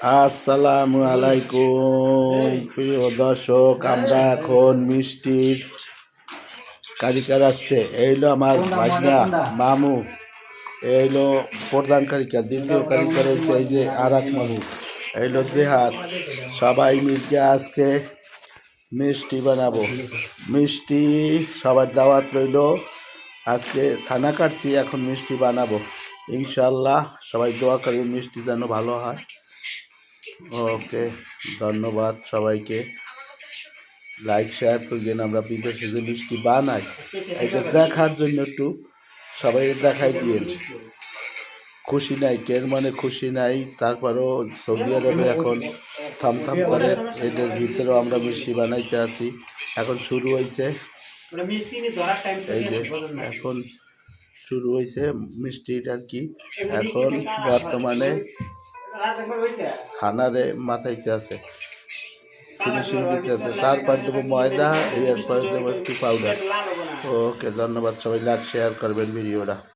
আসসালামু আলাইকুম প্রিয় দর্শক, আমরা এখন মিষ্টির কারিগর আছে। এইলো আমার ভাইনা মামু, এইলো প্রধান কারিগর। দ্বিতীয় কারিগর হচ্ছে এই যে আর এক মামু, এইলো জেহাদ। সবাই মিলকে আজকে মিষ্টি বানাবো। মিষ্টি সবার দাওয়াত রইল। আজকে ছানা কাটছি, এখন মিষ্টি বানাবো ইনশাল্লাহ। সবাই দোয়া করি মিষ্টি যেন ভালো হয়। ওকে, ধন্যবাদ সবাইকে। লাইক শেয়ার করবেন। আমরা বিদেশে যে মিষ্টি বানাই এটা দেখার জন্য একটু সবাই দেখাই দিয়েন। খুশি নাই কের মানে খুশি নাই, তারপরও সৌদি আরবে এখন থামথাম করে, এটার ভিতরেও আমরা মিষ্টি বানাইতে আছি। এখন শুরু হয়েছে, এই যে এখন শুরু হয়েছে মিষ্টির আর কি। এখন বর্তমানে ছানারে মাথাইতে আছে, ফিনিশিং দিতে আছে। তারপর দেবো ময়দা, এরপরে দেবো একটু পাউডার। ওকে, ধন্যবাদ সবাই। লাইক শেয়ার করবেন ভিডিওটা।